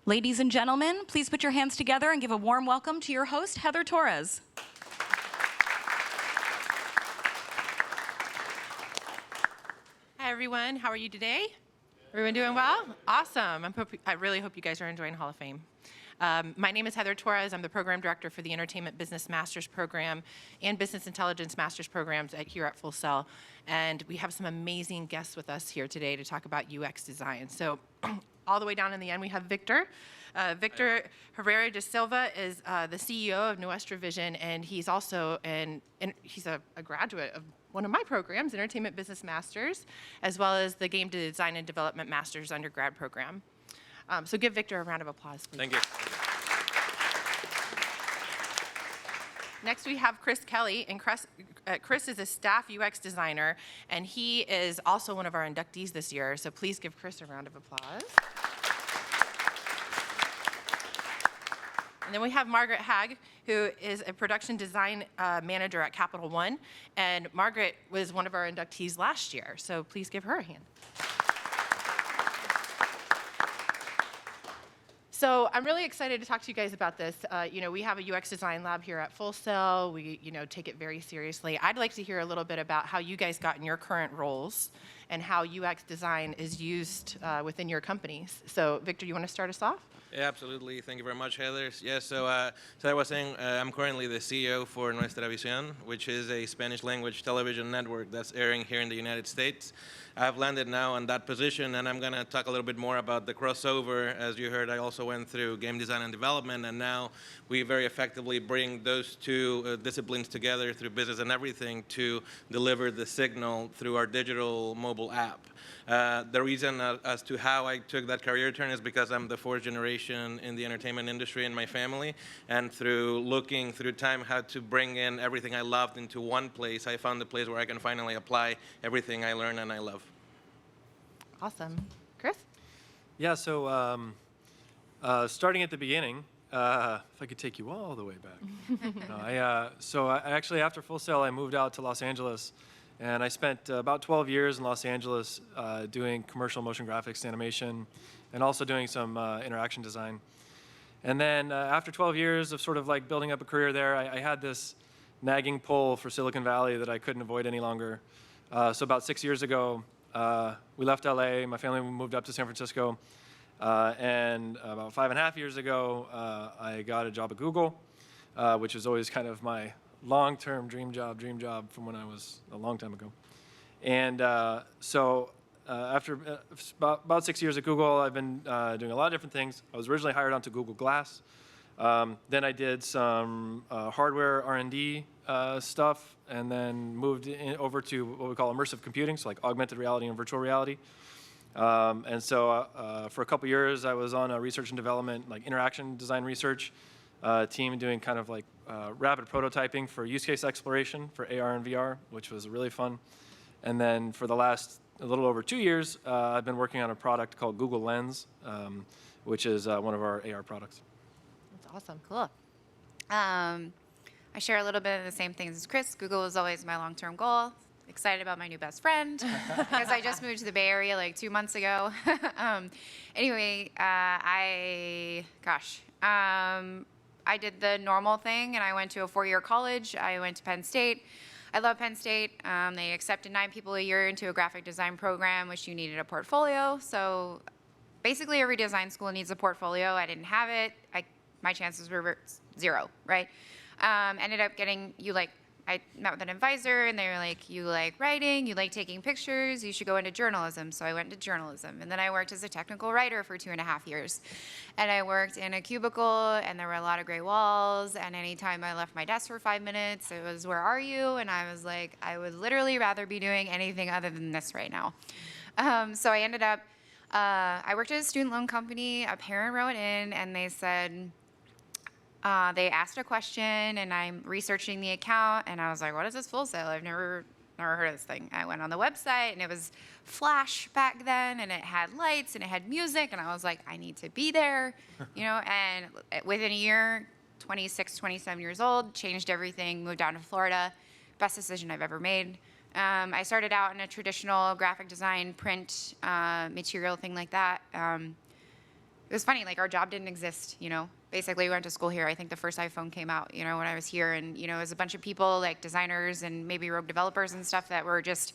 Ladies and gentlemen, please put your hands together and give a warm welcome to your host, Heather Torres. Hi, everyone. How are you today? Everyone doing well? Awesome. I really hope you guys are enjoying Hall of Fame. My name is Heather Torres. I'm the program director for the Entertainment Business Master's Program and Business Intelligence Master's Programs here at Full Sail. And we have some amazing guests with us here today to talk about UX design. So all the way down in the end, we have Victor. Victor Herrera de Silva is the CEO of Nuestra Vision, and he's also he's a graduate of one of my programs, Entertainment Business Masters, as well as the Game Design and Development Master's undergrad program. So give Victor a round of applause, please. Thank you. Next, we have Kelley, and Chris is a staff UX designer, and he is also one of our inductees this year, so please give Chris a round of applause. And then we have Margaret Haag, who is a production design manager at Capital One, and Margaret was one of our inductees last year, so please give her a hand. So I'm really excited to talk to you guys about this. We have a UX design lab here at Full Sail. We, take it very seriously. I'd like to hear a little bit about how you guys got in your current roles and how UX design is used within your companies. So, Victor, you want to start us off? Yeah, absolutely. Thank you very much, Heather. Yeah, so I was saying I'm currently the CEO for Nuestra Vision, which is a Spanish language television network that's airing here in the United States. I've landed now on that position, and I'm going to talk a little bit more about the crossover. As you heard, I also went through game design and development, and now we very effectively bring those two disciplines together through business and everything to deliver the signal through our digital mobile app. The reason as to how I took that career turn is because I'm the fourth generation in the entertainment industry in my family, and through looking through time how to bring in everything I loved into one place, I found a place where I can finally apply everything I learn and I love. Awesome. Chris? Yeah, so starting at the beginning, if I could take you all the way back. So I actually, after Full Sail, I moved out to Los Angeles, and I spent about 12 years in Los Angeles doing commercial motion graphics, animation, and also doing some interaction design. And then after 12 years of sort of like building up a career there, I had this nagging pull for Silicon Valley that I couldn't avoid any longer. So about 6 years ago, we left LA, my family moved up to San Francisco, and about 5.5 years ago, I got a job at Google, which was always kind of my long-term dream job from when I was a long time ago. And so after about 6 years at Google, I've been doing a lot of different things. I was originally hired onto Google Glass. Then I did some hardware R&D stuff, and then moved over to what we call immersive computing, so like augmented reality and virtual reality. And so for a couple years, I was on a research and development, like interaction design research team, doing kind of like rapid prototyping for use case exploration for AR and VR, which was really fun. And then for the last a little over 2 years, I've been working on a product called Google Lens, which is one of our AR products. That's awesome. Cool. I share a little bit of the same things as Chris. Google was always my long-term goal. Excited about my new best friend because I just moved to the Bay Area like 2 months ago. Anyway, I did the normal thing, and I went to a 4-year college. I went to Penn State. I love Penn State. They accepted 9 people a year into a graphic design program, which you needed a portfolio. So basically every design school needs a portfolio. I didn't have it. My chances were 0, right? Ended up getting, I met with an advisor, and they were like, you like writing, you like taking pictures, you should go into journalism. So I went into journalism. And then I worked as a technical writer for 2.5 years. And I worked in a cubicle, and there were a lot of gray walls. And anytime I left my desk for 5 minutes, it was, where are you? And I was like, I would literally rather be doing anything other than this right now. So I ended up, I worked at a student loan company. A parent wrote in, and they said, they asked a question, and I'm researching the account, and I was like, what is this Full Sail? I've never heard of this thing. I went on the website, and it was Flash back then, and it had lights, and it had music, and I was like, I need to be there, and within a year, 26, 27 years old, changed everything, moved down to Florida. Best decision I've ever made. I started out in a traditional graphic design, print, material thing like that. It was funny, like our job didn't exist, you know. Basically, we went to school here. I think the first iPhone came out, you know, when I was here, and you know, it was a bunch of people, like designers and maybe rogue developers and stuff that were just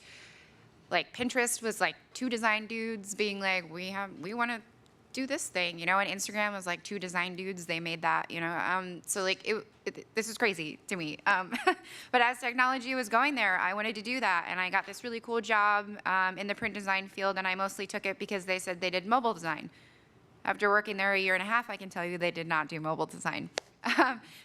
like Pinterest was like 2 design dudes being like, we want to do this thing, you know, and Instagram was like 2 design dudes. They made that, you know. So like this is crazy to me. But as technology was going there, I wanted to do that, and I got this really cool job in the print design field, and I mostly took it because they said they did mobile design. After working there a year and a half, I can tell you they did not do mobile design.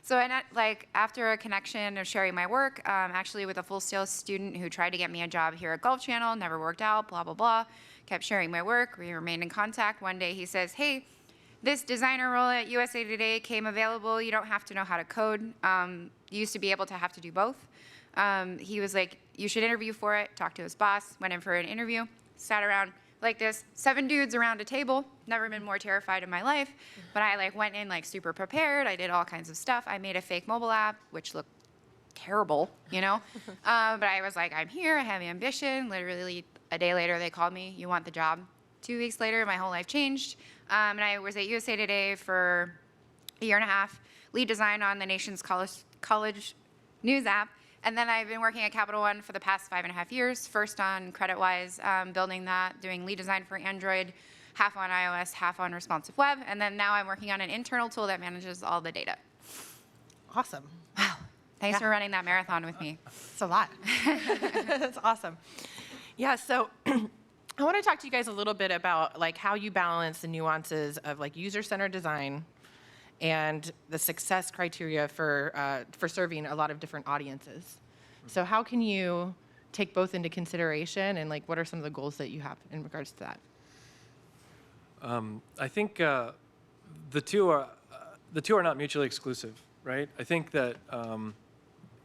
So like after a connection of sharing my work, actually with a full sales student who tried to get me a job here at Golf Channel, never worked out, blah, blah, blah, kept sharing my work. We remained in contact. One day he says, hey, this designer role at USA Today came available. You don't have to know how to code. You used to be able to have to do both. He was like, you should interview for it. Talked to his boss, went in for an interview, sat around like this, 7 dudes around a table. Never been more terrified in my life. But I like went in like super prepared. I did all kinds of stuff. I made a fake mobile app, which looked terrible, you know? But I was like, I'm here, I have ambition. Literally a day later, they called me, you want the job? 2 weeks later, my whole life changed. And I was at USA Today for a year and a half, lead design on the nation's college news app. And then I've been working at Capital One for the past 5.5 years, first on CreditWise, building that, doing lead design for Android, half on iOS, half on responsive web. And then now I'm working on an internal tool that manages all the data. Awesome. Wow. Thanks for running that marathon with me. It's a lot. That's awesome. Yeah, so I want to talk to you guys a little bit about like how you balance the nuances of like user-centered design and the success criteria for serving a lot of different audiences. So how can you take both into consideration, and like what are some of the goals that you have in regards to that? I think the two are not mutually exclusive, right? I think that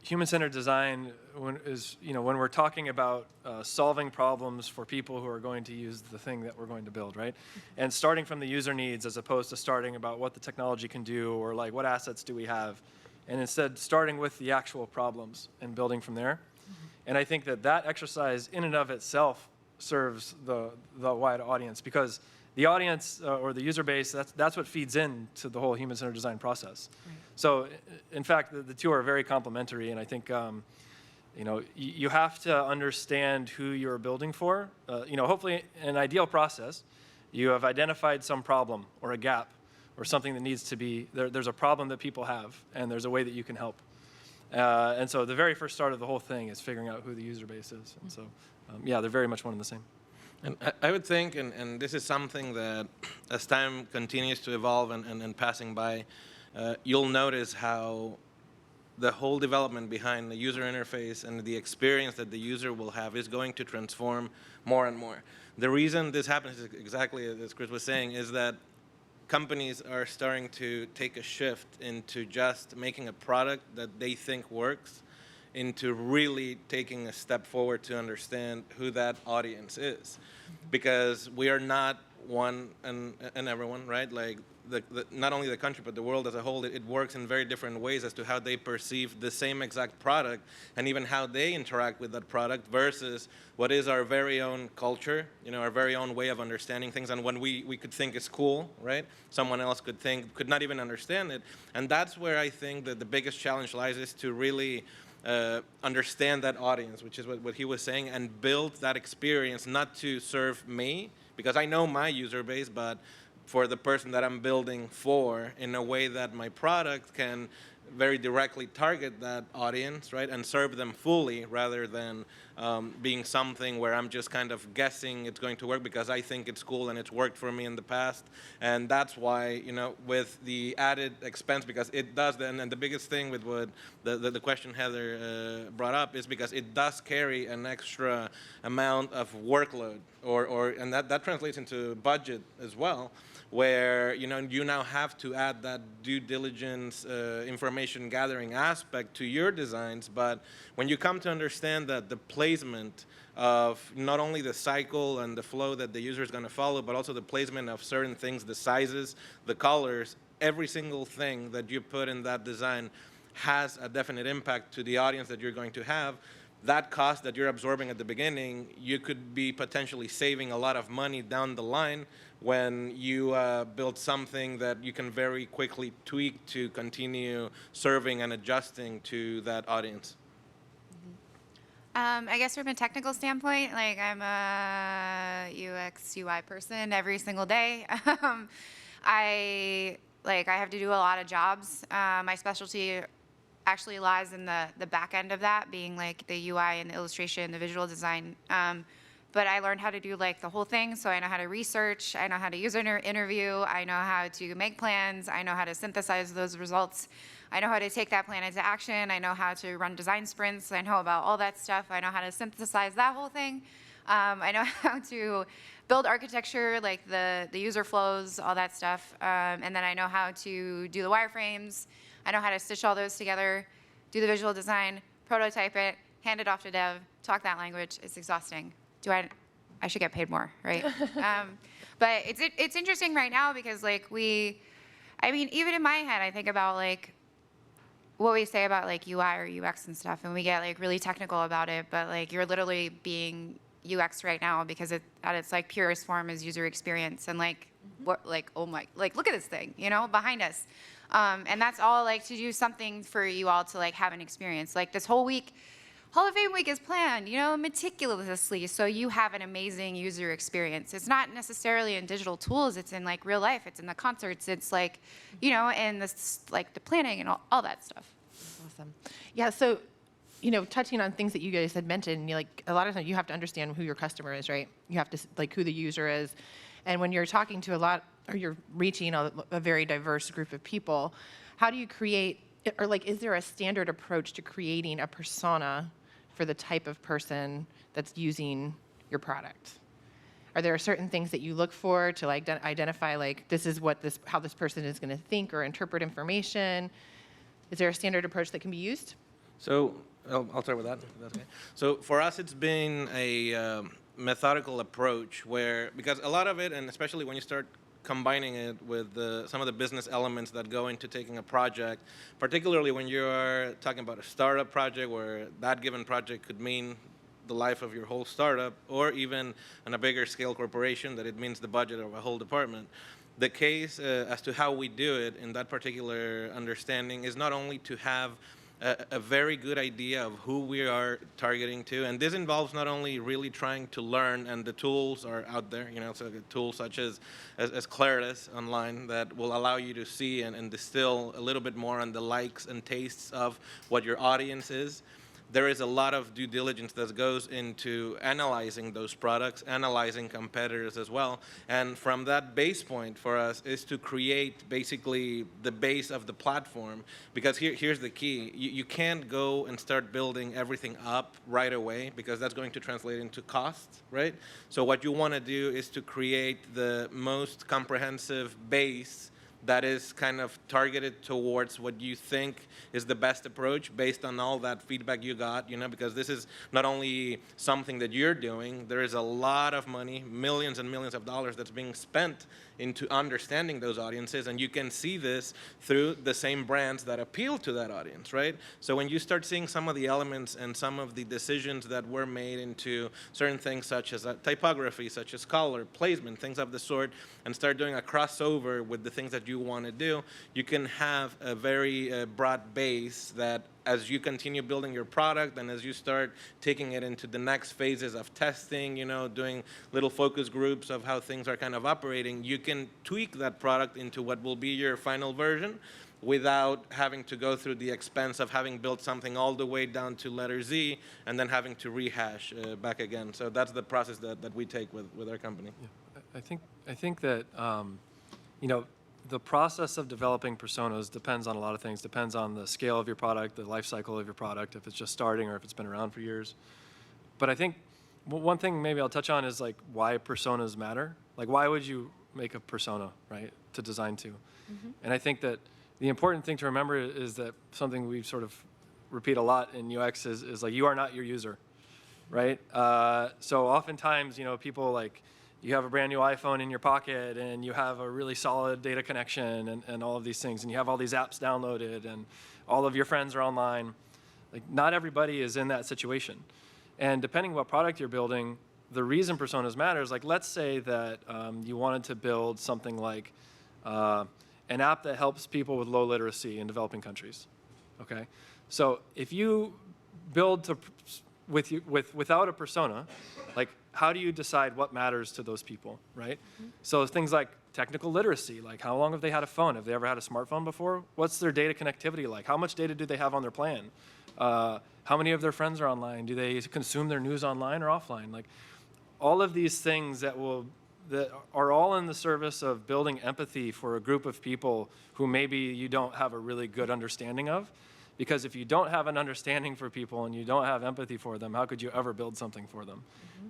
human-centered design when we're talking about solving problems for people who are going to use the thing that we're going to build, right? And starting from the user needs as opposed to starting about what the technology can do or like what assets do we have, and instead starting with the actual problems and building from there. And I think that exercise in and of itself serves the wide audience, because the audience or the user base, that's what feeds into the whole human-centered design process. Right. So, in fact, the two are very complementary, and I think you have to understand who you're building for. Hopefully, in an ideal process, you have identified some problem or a gap or something that needs to be there's a problem that people have, and there's a way that you can help. And so, the very first start of the whole thing is figuring out who the user base is. And so, they're very much one and the same. And I would think, and this is something that as time continues to evolve and passing by, you'll notice how the whole development behind the user interface and the experience that the user will have is going to transform more and more. The reason this happens is exactly as Chris was saying, is that companies are starting to take a shift into just making a product that they think works, into really taking a step forward to understand who that audience is. Because we are not one and everyone, right? Like not only the country, but the world as a whole, it works in very different ways as to how they perceive the same exact product and even how they interact with that product versus what is our very own culture, our very own way of understanding things. And when we could think is cool, right? Someone else could not even understand it. And that's where I think that the biggest challenge lies, is to really understand that audience, which is what he was saying, and build that experience not to serve me, because I know my user base, but for the person that I'm building for, in a way that my product can very directly target that audience, right, and serve them fully, rather than being something where I'm just kind of guessing it's going to work because I think it's cool and it's worked for me in the past. And that's why, with the added expense, because it does, and the biggest thing with what the question Heather brought up is because it does carry an extra amount of workload, and that translates into budget as well, where you now have to add that due diligence information gathering aspect to your designs. But when you come to understand that the placement of not only the cycle and the flow that the user is going to follow, but also the placement of certain things, the sizes, the colors, every single thing that you put in that design has a definite impact to the audience that you're going to have, that cost that you're absorbing at the beginning, you could be potentially saving a lot of money down the line when you build something that you can very quickly tweak to continue serving and adjusting to that audience. I guess from a technical standpoint, like I'm a UX UI person every single day. I have to do a lot of jobs. My specialty actually lies in the back end of that, being like the UI and the illustration, the visual design. But I learned how to do like the whole thing. So I know how to research, I know how to user interview, I know how to make plans, I know how to synthesize those results. I know how to take that plan into action. I know how to run design sprints. I know about all that stuff. I know how to synthesize that whole thing. I know how to build architecture, like the user flows, all that stuff. And then I know how to do the wireframes. I know how to stitch all those together, do the visual design, prototype it, hand it off to dev, talk that language. It's exhausting. I should get paid more, right? But it's interesting right now because like even in my head, I think about like what we say about like UI or UX and stuff, and we get like really technical about it, but like you're literally being UX right now because at its like purest form is user experience, and like what, like, oh my, like look at this thing, behind us. And that's all like to do something for you all to like have an experience. Like this whole week, Hall of Fame week is planned, meticulously, so you have an amazing user experience. It's not necessarily in digital tools, it's in like real life, it's in the concerts, it's like, and this like the planning and all that stuff. Awesome. Yeah, so, touching on things that you guys had mentioned, like a lot of times you have to understand who your customer is, right? You have to like who the user is. And when you're talking to you're reaching a very diverse group of people, how do you create, or like, is there a standard approach to creating a persona for the type of person that's using your product? Are there certain things that you look for to like identify like this is how this person is going to think or interpret information? Is there a standard approach that can be used? So I'll start with that. If that's okay. So for us, it's been a methodical approach because a lot of it, and especially when you start combining it with some of the business elements that go into taking a project, particularly when you're talking about a startup project where that given project could mean the life of your whole startup, or even on a bigger scale corporation that it means the budget of a whole department. The case as to how we do it in that particular understanding is not only to have a very good idea of who we are targeting to, and this involves not only really trying to learn, and the tools are out there, so tools such as Claris online that will allow you to see and distill a little bit more on the likes and tastes of what your audience is. There is a lot of due diligence that goes into analyzing those products, analyzing competitors as well. And from that base point for us is to create basically the base of the platform. Because here's the key. You can't go and start building everything up right away because that's going to translate into cost, right? So what you want to do is to create the most comprehensive base that is kind of targeted towards what you think is the best approach based on all that feedback you got, because this is not only something that you're doing, there is a lot of money, millions and millions of dollars that's being spent into understanding those audiences, and you can see this through the same brands that appeal to that audience, right? So when you start seeing some of the elements and some of the decisions that were made into certain things such as typography, such as color, placement, things of the sort, and start doing a crossover with the things that you want to do, you can have a very broad base that as you continue building your product and as you start taking it into the next phases of testing, doing little focus groups of how things are kind of operating, you can tweak that product into what will be your final version without having to go through the expense of having built something all the way down to letter Z and then having to rehash back again. So that's the process that we take with our company. Yeah. I think that, the process of developing personas depends on a lot of things. Depends on the scale of your product, the life cycle of your product, if it's just starting or if it's been around for years. But I think one thing maybe I'll touch on is like why personas matter. Like why would you make a persona, right, to design to? Mm-hmm. And I think that the important thing to remember is that something we sort of repeat a lot in UX is like you are not your user, right? So oftentimes, people like, you have a brand new iPhone in your pocket and you have a really solid data connection and all of these things, and you have all these apps downloaded and all of your friends are online. Like, not everybody is in that situation. And depending what product you're building, the reason personas matters. Like, let's say that you wanted to build something like an app that helps people with low literacy in developing countries. Okay, so if you build without a persona, like, how do you decide what matters to those people, right? So things like technical literacy, like how long have they had a phone? Have they ever had a smartphone before? What's their data connectivity like? How much data do they have on their plan? How many of their friends are online? Do they consume their news online or offline? Like, all of these things that are all in the service of building empathy for a group of people who maybe you don't have a really good understanding of. Because if you don't have an understanding for people and you don't have empathy for them, how could you ever build something for them?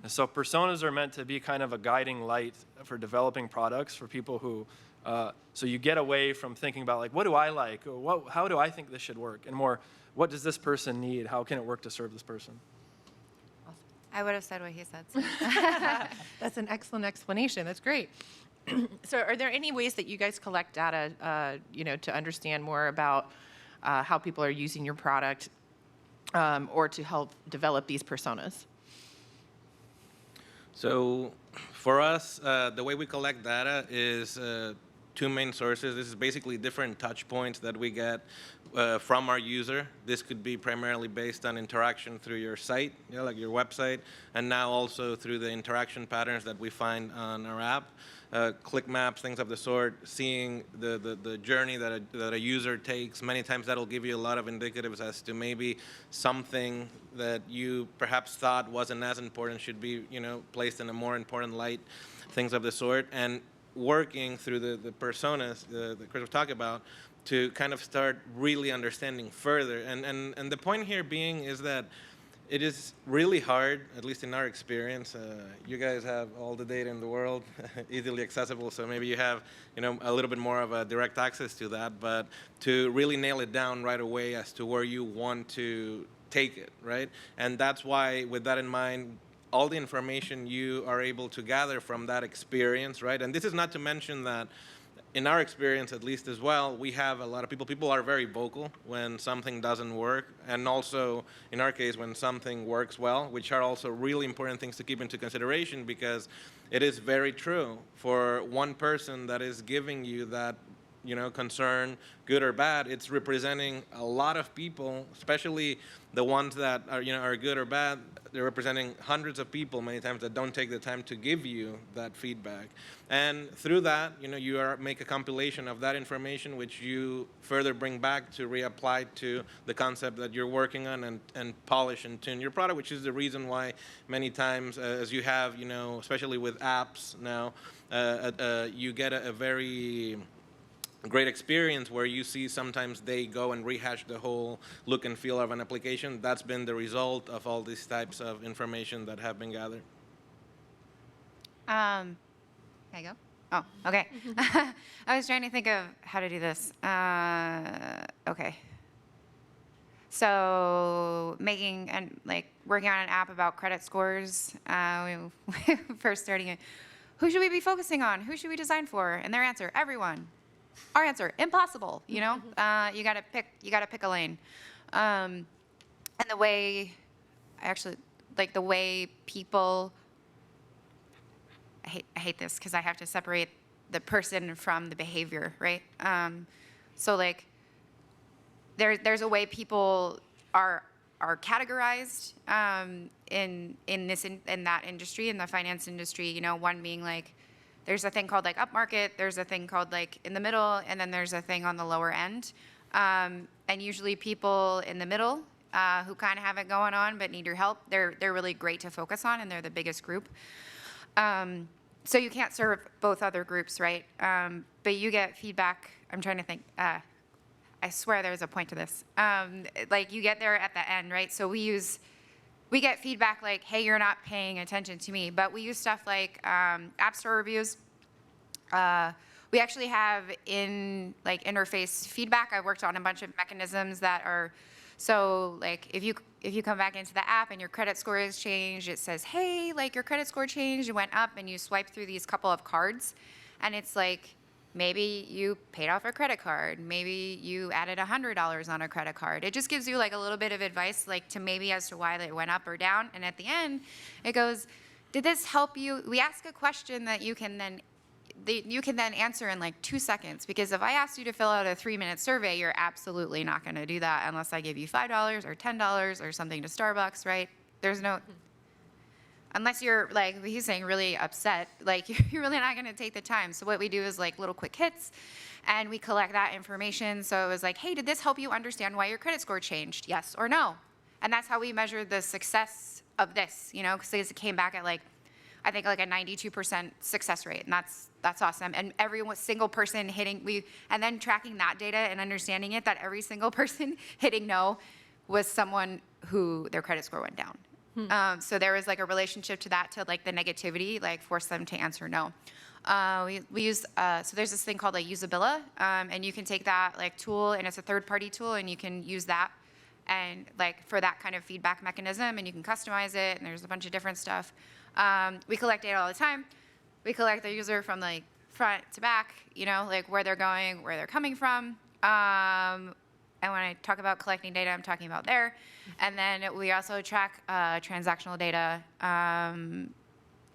And so personas are meant to be kind of a guiding light for developing products for people who, so you get away from thinking about, like, what do I like? Or how do I think this should work? And more, what does this person need? How can it work to serve this person? I would have said what he said. That's an excellent explanation. That's great. So are there any ways that you guys collect data, to understand more about how people are using your product or to help develop these personas? So for us, the way we collect data is two main sources. This is basically different touch points that we get from our user. This could be primarily based on interaction through your site, like your website, and now also through the interaction patterns that we find on our app. Click maps, things of the sort, seeing the journey that a user takes. Many times that'll give you a lot of indicatives as to maybe something that you perhaps thought wasn't as important should be, placed in a more important light, things of the sort. And working through the personas that Chris was talking about to kind of start really understanding further. And the point here being is that it is really hard, at least in our experience. You guys have all the data in the world, easily accessible, so maybe you have, a little bit more of a direct access to that, but to really nail it down right away as to where you want to take it, right? And that's why, with that in mind, all the information you are able to gather from that experience, right? And this is not to mention that in our experience, at least as well, we have a lot of people are very vocal when something doesn't work, and also, in our case, when something works well, which are also really important things to keep into consideration, because it is very true for one person that is giving you that, concern, good or bad, it's representing a lot of people, especially the ones that are, are good or bad. They're representing hundreds of people many times that don't take the time to give you that feedback. And through that, you make a compilation of that information, which you further bring back to reapply to the concept that you're working on and polish and tune your product, which is the reason why many times, as you have, especially with apps now, you get a very great experience where you see sometimes they go and rehash the whole look and feel of an application. That's been the result of all these types of information that have been gathered. Can I go? Oh, okay. I was trying to think of how to do this. Okay. So working on an app about credit scores. We first starting it. Who should we be focusing on? Who should we design for? And their answer, everyone. Our answer, impossible. You gotta pick a lane. And the way, the way people. I hate this because I have to separate the person from the behavior, right? There's a way people are categorized in that industry, in the finance industry. One being there's a thing called upmarket, there's a thing called in the middle, and then there's a thing on the lower end. And usually people in the middle who kind of have it going on but need your help, they're really great to focus on, and they're the biggest group. So you can't serve both other groups, right? But you get feedback. I'm trying to think. I swear there's a point to this. You get there at the end, right? So we get feedback hey, you're not paying attention to me. But we use stuff like App Store reviews. We actually have interface feedback. I worked on a bunch of mechanisms that are, so if you come back into the app and your credit score has changed, it says, hey, your credit score changed, it went up, and you swipe through these couple of cards, and it's Maybe you paid off a credit card. Maybe you added $100 on a credit card. It just gives you like a little bit of advice, like to maybe as to why they went up or down. And at the end, it goes, did this help you? We ask a question that you can then answer in like 2 seconds. Because if I asked you to fill out a 3-minute survey, you're absolutely not going to do that unless I give you $5 or $10 or something to Starbucks, right? There's no, unless you're like he's saying really upset, like you're really not going to take the time. So what we do is like little quick hits, and we collect that information. So it was like, hey, did this help you understand why your credit score changed? Yes or no? And that's how we measure the success of this, you know, because it came back at like, I think like a 92% success rate, and that's awesome. And every single person hitting and then tracking that data and understanding it, that every single person hitting no was someone who their credit score went down. So there was like a relationship to that, to like the negativity, like force them to answer no. We use, so there's this thing called like Usabilla, and you can take that like tool, and it's a third-party tool, and you can use that and like for that kind of feedback mechanism, and you can customize it, and there's a bunch of different stuff. We collect data all the time. We collect the user from like front to back, you know, like where they're going, where they're coming from. And when I talk about collecting data, I'm talking about there. And then we also track transactional data,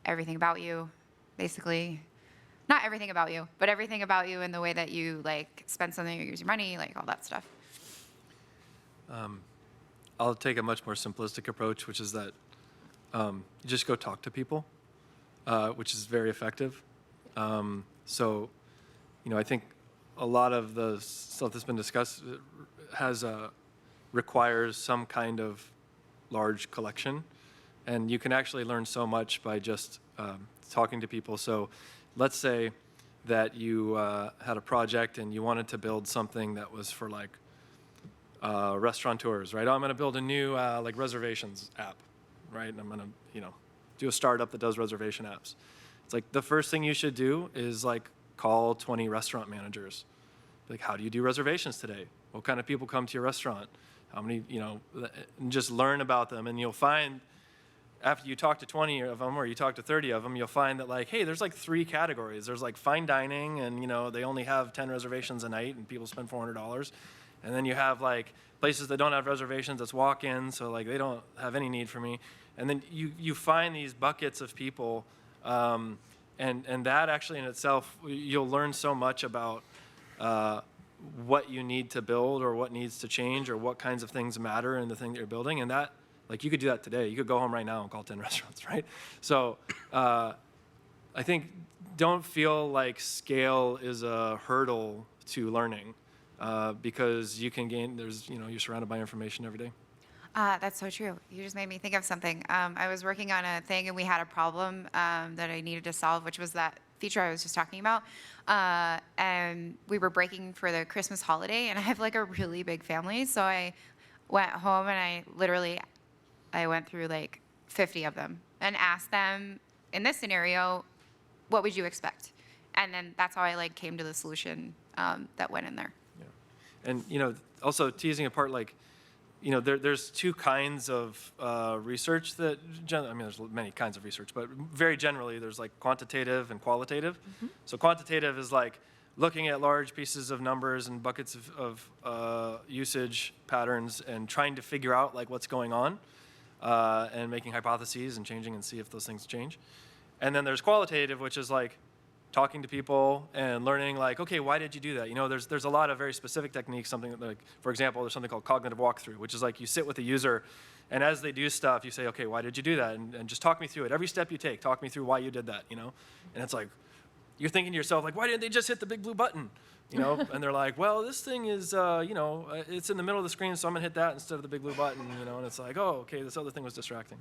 everything about you, basically. Not everything about you, but everything about you in the way that you like spend something or use your money, like all that stuff. I'll take a much more simplistic approach, which is that you just go talk to people, which is very effective. So, you know, I think a lot of the stuff that's been discussed requires some kind of large collection, and you can actually learn so much by just talking to people. So let's say that you had a project and you wanted to build something that was for like restaurateurs, right? Oh, I'm going to build a new like reservations app, right? And I'm going to, you know, do a startup that does reservation apps. It's like the first thing you should do is like call 20 restaurant managers. Like, how do you do reservations today? What kind of people come to your restaurant? How many, you know, and just learn about them. And you'll find after you talk to 20 of them or you talk to 30 of them, you'll find that like, hey, there's like 3 categories. There's like fine dining, and, you know, they only have 10 reservations a night and people spend $400. And then you have like places that don't have reservations, that's walk-in, so like they don't have any need for me. And then you find these buckets of people, and that actually in itself, you'll learn so much about what you need to build or what needs to change or what kinds of things matter in the thing that you're building. And that, like, you could do that today. You could go home right now and call 10 restaurants, right? So I think don't feel like scale is a hurdle to learning, because you can gain, you're surrounded by information every day. That's so true. You just made me think of something. I was working on a thing, and we had a problem that I needed to solve, which was that feature I was just talking about. And we were breaking for the Christmas holiday, and I have like a really big family. So I went home and I went through like 50 of them and asked them, in this scenario, what would you expect? And then that's how I like came to the solution that went in there. Yeah. And, you know, also teasing apart, like, you know, there's 2 kinds of research that, there's many kinds of research, but very generally there's like quantitative and qualitative. Mm-hmm. So quantitative is like looking at large pieces of numbers and buckets of usage patterns and trying to figure out like what's going on, and making hypotheses and changing and see if those things change. And then there's qualitative, which is like talking to people and learning like, okay, why did you do that? You know, there's a lot of very specific techniques, something like, for example, there's something called cognitive walkthrough, which is like you sit with the user, and as they do stuff, you say, okay, why did you do that? And just talk me through it. Every step you take, talk me through why you did that, you know? And it's like, you're thinking to yourself, like, why didn't they just hit the big blue button? You know? And they're like, well, this thing is, it's in the middle of the screen, so I'm gonna hit that instead of the big blue button, you know? And it's like, oh, okay, this other thing was distracting.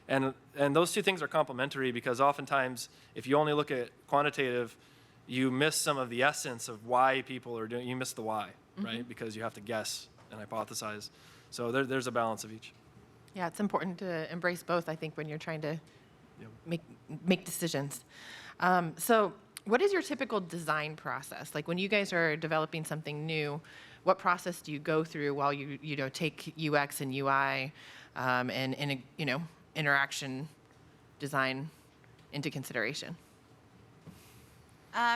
And those 2 things are complementary, because oftentimes, if you only look at quantitative, you miss some of the essence of why people are doing. You miss the why, right? Mm-hmm. Because you have to guess and hypothesize. So there's a balance of each. Yeah, it's important to embrace both, I think, when you're trying to make decisions. So what is your typical design process? Like when you guys are developing something new, what process do you go through while you take UX and UI and interaction design into consideration?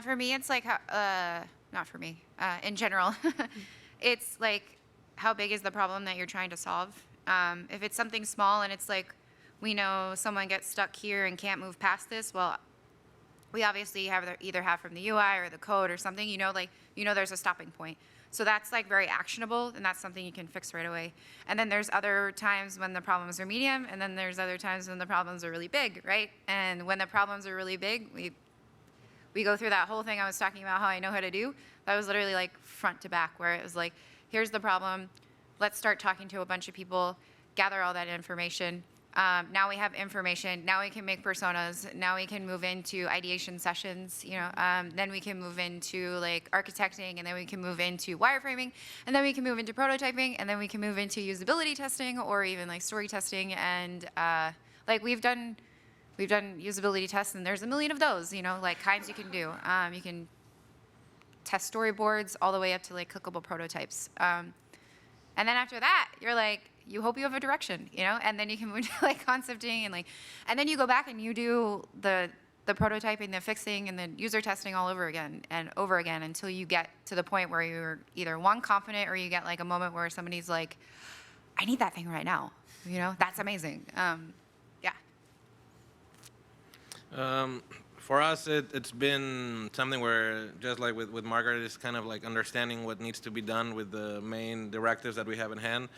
For me, it's like, not for me, in general, it's like, how big is the problem that you're trying to solve? If it's something small and it's like, we know someone gets stuck here and can't move past this, well, we obviously either have from the UI or the code or something, there's a stopping point. So that's like very actionable, and that's something you can fix right away. And then there's other times when the problems are medium, and then there's other times when the problems are really big, right? And when the problems are really big, we go through that whole thing I was talking about, how I know how to do. That was literally like front to back, where it was like, here's the problem. Let's start talking to a bunch of people, gather all that information. Now we have information. Now we can make personas. Now we can move into ideation sessions. Then we can move into like architecting, and then we can move into wireframing, and then we can move into prototyping, and then we can move into usability testing, or even like story testing. And like we've done usability tests, and there's a million of those. Like kinds you can do. You can test storyboards all the way up to like clickable prototypes. And then after that, you're like, you hope you have a direction, and then you can move to like concepting and then you go back and you do the prototyping, the fixing, and the user testing all over again and over again until you get to the point where you're either confident, or you get like a moment where somebody's like, I need that thing right now. That's amazing. Yeah. For us, it's been something where, just like with Margaret, it's kind of like understanding what needs to be done with the main directives that we have in hand.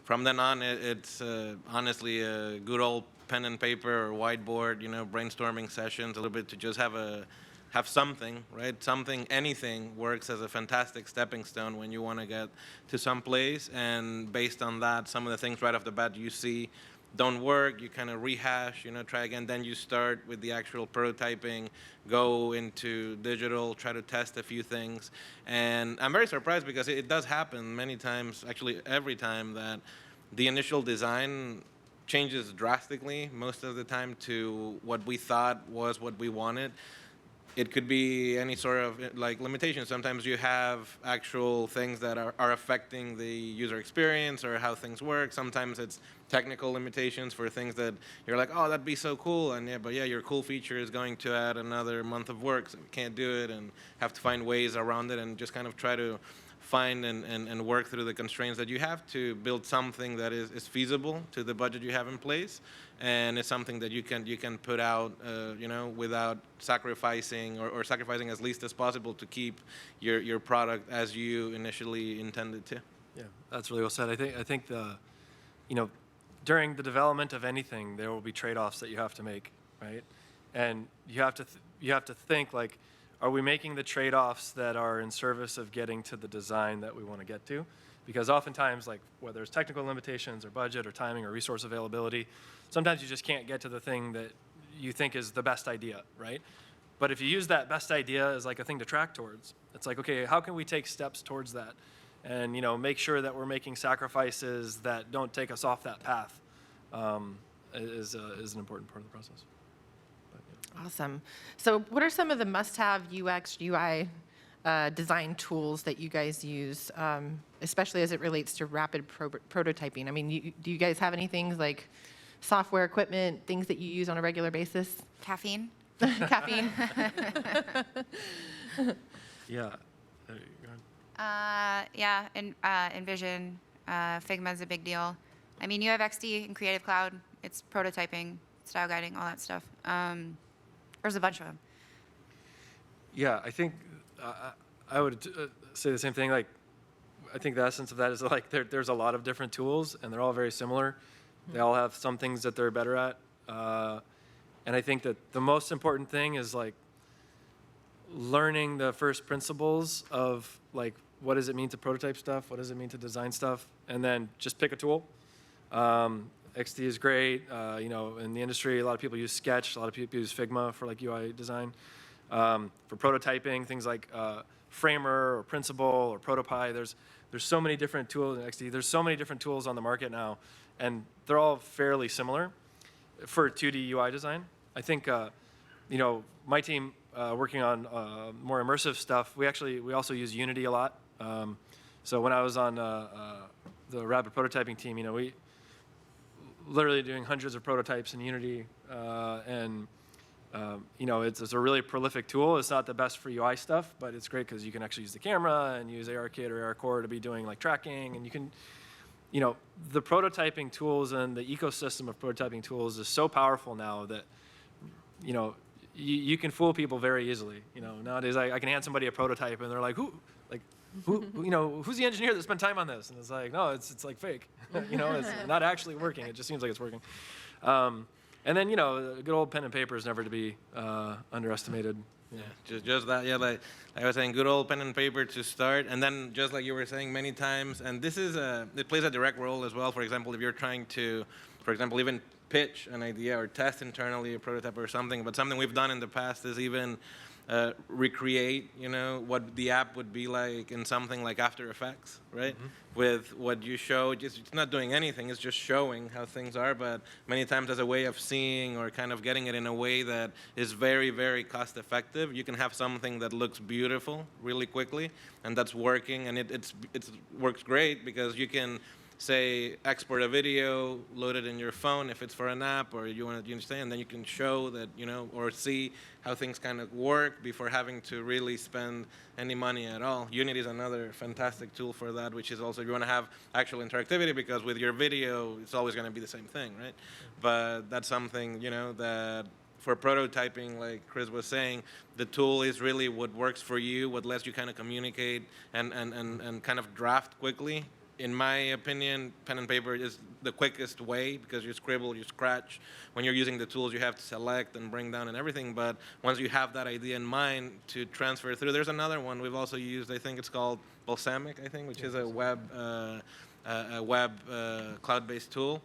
From then on, it's honestly a good old pen and paper or whiteboard, brainstorming sessions, a little bit to just have something, right? Something, anything works as a fantastic stepping stone when you want to get to some place. And based on that, some of the things right off the bat you see don't work, you kind of rehash, try again. Then you start with the actual prototyping, go into digital, try to test a few things. And I'm very surprised because it does happen many times, actually every time, that the initial design changes drastically most of the time to what we thought was what we wanted. It could be any sort of like limitation. Sometimes you have actual things that are affecting the user experience or how things work. Sometimes it's technical limitations for things that you're like, oh, that'd be so cool. And your cool feature is going to add another month of work, so we can't do it, and have to find ways around it, and just kind of try to find and work through the constraints that you have to build something that is feasible to the budget you have in place, and it's something that you can put out, without sacrificing or sacrificing as least as possible to keep your product as you initially intended to. Yeah, that's really well said. I think during the development of anything, there will be trade-offs that you have to make, right? And you have to think like, are we making the trade-offs that are in service of getting to the design that we want to get to? Because oftentimes, like whether it's technical limitations or budget or timing or resource availability, sometimes you just can't get to the thing that you think is the best idea, right? But if you use that best idea as like a thing to track towards, it's like, okay, how can we take steps towards that? And make sure that we're making sacrifices that don't take us off that path is an important part of the process. Awesome. So what are some of the must-have UX, UI design tools that you guys use, especially as it relates to rapid prototyping? I mean, do you guys have any things like software, equipment, things that you use on a regular basis? Caffeine. Caffeine. Yeah. There you go. Yeah, Envision, Figma's a big deal. I mean, you have XD and Creative Cloud. It's prototyping, style guiding, all that stuff. There's a bunch of them. Yeah, I think I would say the same thing. Like, I think the essence of that is like there's a lot of different tools, and they're all very similar. They all have some things that they're better at. And I think that the most important thing is like learning the first principles of like, what does it mean to prototype stuff? What does it mean to design stuff? And then just pick a tool. XD is great. In the industry, a lot of people use Sketch. A lot of people use Figma for like UI design. For prototyping, things like Framer or Principle or Protopie. There's so many different tools in XD. There's so many different tools on the market now, and they're all fairly similar for 2D UI design. I think, my team working on more immersive stuff, we also use Unity a lot. So when I was on the rapid prototyping team, we literally doing hundreds of prototypes in Unity, and It's a really prolific tool. It's not the best for UI stuff, but it's great because you can actually use the camera and use ARKit or ARCore to be doing like tracking, and you can, the prototyping tools and the ecosystem of prototyping tools is so powerful now that, you can fool people very easily. Nowadays I can hand somebody a prototype and they're like, who's the engineer that spent time on this? And it's like, no, it's like fake. It's not actually working. It just seems like it's working. And then, good old pen and paper is never to be underestimated. Yeah, just that. Yeah, like I was saying, good old pen and paper to start, and then just like you were saying many times, and this is it plays a direct role as well. For example, if you're trying to, for example, even pitch an idea or test internally a prototype or something, but something we've done in the past is even recreate, what the app would be like in something like After Effects, right? Mm-hmm. With what you show, it's not doing anything, it's just showing how things are, but many times as a way of seeing or kind of getting it in a way that is very, very cost effective, you can have something that looks beautiful really quickly, and that's working, and it works great because you can say export a video, load it in your phone if it's for an app, or you understand, and then you can show that, or see how things kind of work before having to really spend any money at all. Unity is another fantastic tool for that, which is also if you want to have actual interactivity, because with your video, it's always going to be the same thing, right? But that's something, that for prototyping, like Chris was saying, the tool is really what works for you, what lets you kind of communicate and kind of draft quickly. In my opinion, pen and paper is the quickest way because you scribble, you scratch. When you're using the tools, you have to select and bring down and everything. But once you have that idea in mind to transfer through, there's another one we've also used. I think it's called Balsamic, which is a web cloud-based tool.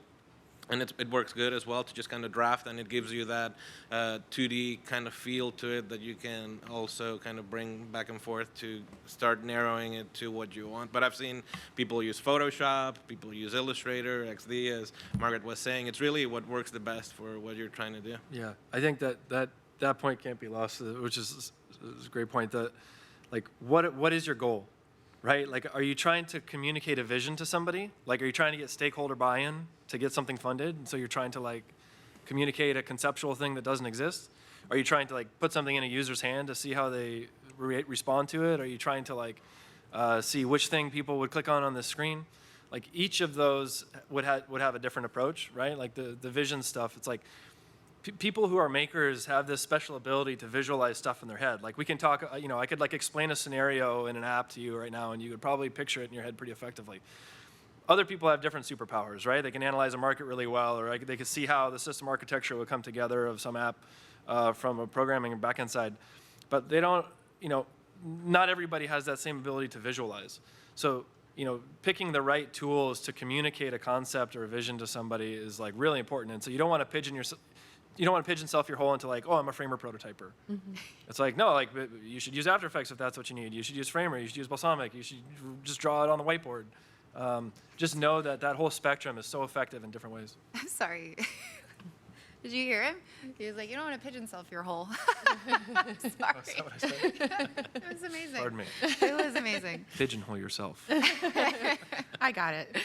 And it works good as well to just kind of draft, and it gives you that 2D kind of feel to it that you can also kind of bring back and forth to start narrowing it to what you want. But I've seen people use Photoshop, people use Illustrator, XD, as Margaret was saying. It's really what works the best for what you're trying to do. Yeah, I think that point can't be lost, which is a great point. That, like, what is your goal? Right? Like, are you trying to communicate a vision to somebody? Like, are you trying to get stakeholder buy-in to get something funded? And so you're trying to, like, communicate a conceptual thing that doesn't exist? Are you trying to, like, put something in a user's hand to see how they respond to it? Are you trying to, like, see which thing people would click on the screen? Like, each of those would have a different approach, right? Like, the vision stuff, it's like, people who are makers have this special ability to visualize stuff in their head. Like, we can talk, I could like explain a scenario in an app to you right now, and you could probably picture it in your head pretty effectively. Other people have different superpowers, right? They can analyze a market really well, or they could see how the system architecture would come together of some app from a programming and backend side. But they don't, not everybody has that same ability to visualize. So, picking the right tools to communicate a concept or a vision to somebody is like really important. And so you don't want to pigeon yourself your hole into like, oh, I'm a Framer prototyper. Mm-hmm. It's like, no, like you should use After Effects if that's what you need. You should use Framer. You should use Balsamic. You should just draw it on the whiteboard. Just know that whole spectrum is so effective in different ways. I'm sorry. Did you hear him? He was like, you don't want to pigeon self your hole. Sorry. Is that what I said? It was amazing. Pardon me. It was amazing. Pigeonhole yourself. I got it.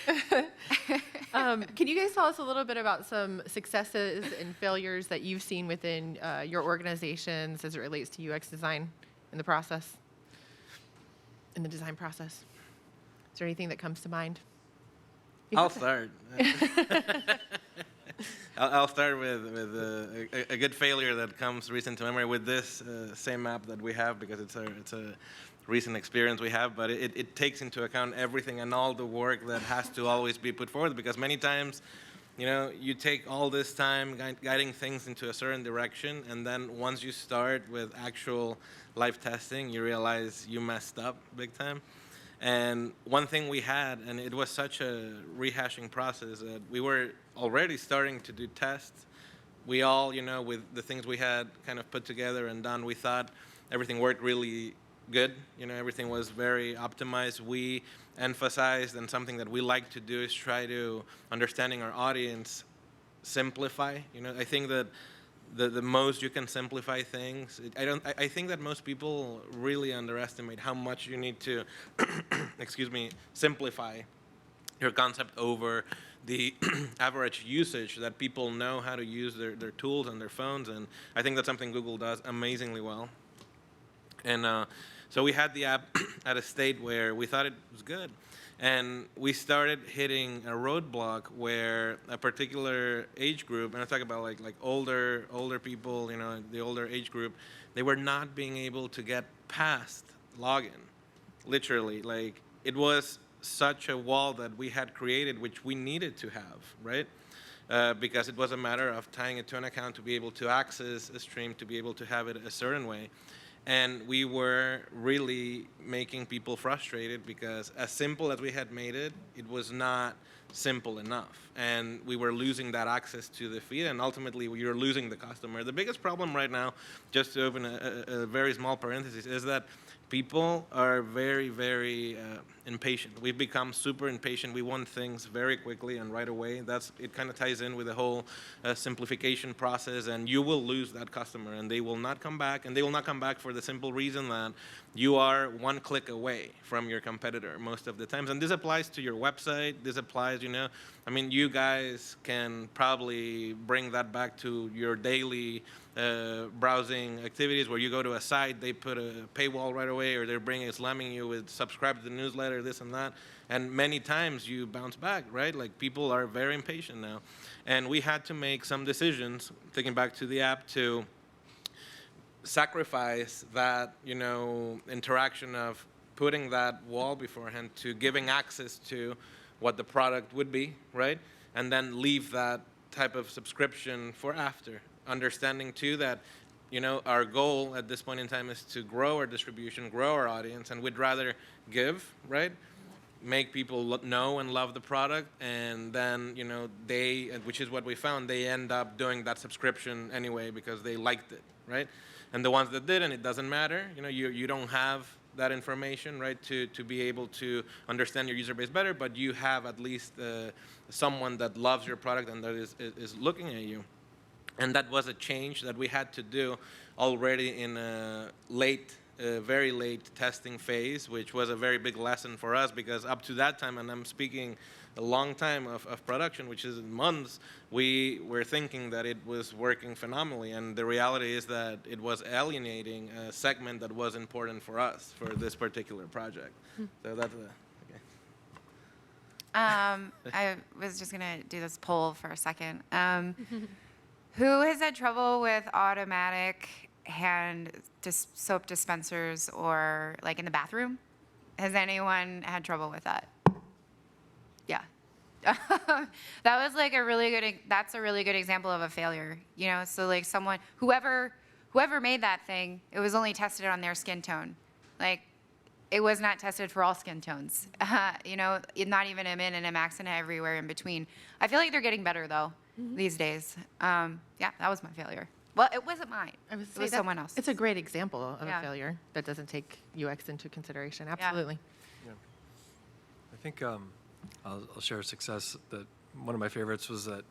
Can you guys tell us a little bit about some successes and failures that you've seen within your organizations as it relates to UX design in the process, in the design process? Is there anything that comes to mind? I'll start. I'll start with a good failure that comes recent to memory with this same app that we have, because it's a recent experience we have, but it takes into account everything and all the work that has to always be put forward, because many times, you take all this time guiding things into a certain direction, and then once you start with actual live testing, you realize you messed up big time. And one thing we had, and it was such a rehashing process, that we were already starting to do tests. We all, with the things we had kind of put together and done, we thought everything worked really good. Everything was very optimized. We emphasized, and something that we like to do is try to, understanding our audience, simplify. I think that the most you can simplify things. I think that most people really underestimate how much you need to, simplify your concept over the average usage, that people know how to use their tools and their phones, and I think that's something Google does amazingly well. And so we had the app at a state where we thought it was good, and we started hitting a roadblock where a particular age group, and I talk about like older people, you know, the older age group, they were not being able to get past login, literally. Like, it was such a wall that we had created, which we needed to have, right? Because it was a matter of tying it to an account to be able to access a stream, to be able to have it a certain way. And we were really making people frustrated because as simple as we had made it, it was not simple enough. And we were losing that access to the feed, and ultimately we were losing the customer. The biggest problem right now, just to open a very small parenthesis, is that people are very, very impatient. We've become super impatient. We want things very quickly and right away. It kind of ties in with the whole simplification process, and you will lose that customer, and they will not come back, and they will not come back for the simple reason that you are one click away from your competitor most of the times. And this applies to your website. This applies, you know, I mean, you guys can probably bring that back to your daily browsing activities where you go to a site, they put a paywall right away, or they're slamming you with subscribe to the newsletter, this and that. And many times you bounce back, right? Like, people are very impatient now. And we had to make some decisions, thinking back to the app, to sacrifice that, you know, interaction of putting that wall beforehand to giving access to what the product would be, right? And then leave that type of subscription for after. Understanding too that, you know, our goal at this point in time is to grow our distribution, grow our audience, and we'd rather give, right? Make people know and love the product, and then, you know, which is what we found, they end up doing that subscription anyway because they liked it, right? And the ones that didn't, it doesn't matter. You know, you don't have that information, right, to be able to understand your user base better, but you have at least someone that loves your product and that is looking at you. And that was a change that we had to do already in a very late testing phase, which was a very big lesson for us, because up to that time, and I'm speaking a long time of production, which is months, we were thinking that it was working phenomenally. And the reality is that it was alienating a segment that was important for us for this particular project. So that's okay. I was just going to do this poll for a second. Who has had trouble with automatic soap dispensers, or like in the bathroom? Has anyone had trouble with that? Yeah. That was like that's a really good example of a failure, you know? So like whoever made that thing, it was only tested on their skin tone. Like, it was not tested for all skin tones. You know, not even a min and a max and everywhere in between. I feel like they're getting better though. These days. Yeah, that was my failure. Well, it wasn't mine. It was someone else. It's a great example of a failure that doesn't take UX into consideration. Absolutely. Yeah. I think I'll share a success that one of my favorites was that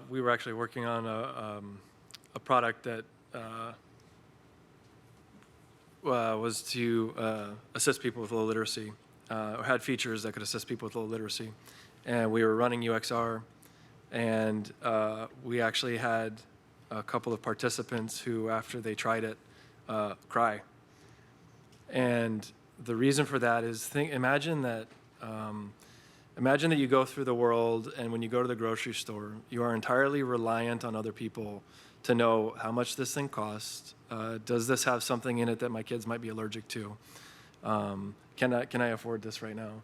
we were actually working on a product that was to assist people with low literacy, or had features that could assist people with low literacy. And we were running UXR, and we actually had a couple of participants who, after they tried it, cry. And the reason for that is, imagine that you go through the world, and when you go to the grocery store, you are entirely reliant on other people to know how much this thing costs. Does this have something in it that my kids might be allergic to? Can I afford this right now?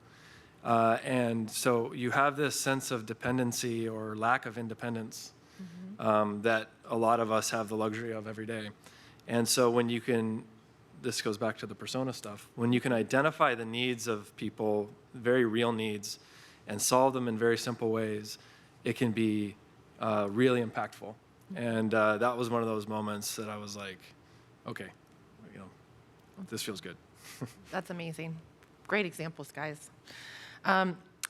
And so you have this sense of dependency or lack of independence that a lot of us have the luxury of every day. And so when you can, this goes back to the persona stuff, when you can identify the needs of people, very real needs, and solve them in very simple ways, it can be really impactful. And that was one of those moments that I was like, okay, you know, this feels good. That's amazing. Great examples, guys.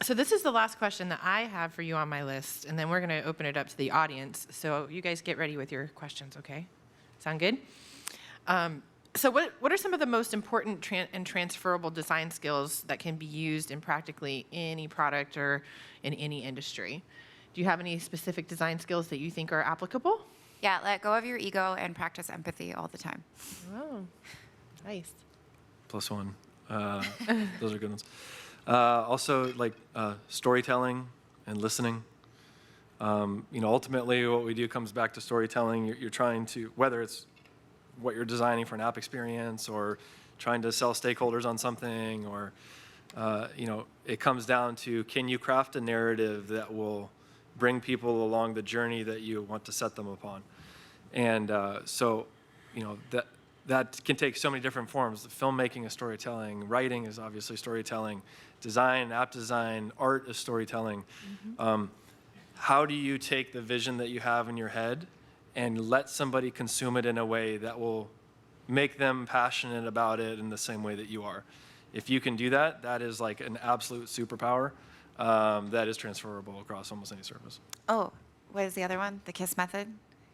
So this is the last question that I have for you on my list, and then we're going to open it up to the audience. So you guys get ready with your questions, okay? Sound good? So what are some of the most important and transferable design skills that can be used in practically any product or in any industry? Do you have any specific design skills that you think are applicable? Yeah, let go of your ego and practice empathy all the time. Oh, nice. +1. Those are good ones. Also, like storytelling and listening. Ultimately, what we do comes back to storytelling. You're trying to, whether it's what you're designing for an app experience or trying to sell stakeholders on something, or it comes down to, can you craft a narrative that will bring people along the journey that you want to set them upon? And that can take so many different forms. Filmmaking is storytelling, writing is obviously storytelling, design, app design, art is storytelling. How do you take the vision that you have in your head and let somebody consume it in a way that will make them passionate about it in the same way that you are? If you can do that, that is like an absolute superpower that is transferable across almost any service. Oh, what is the other one? The KISS method?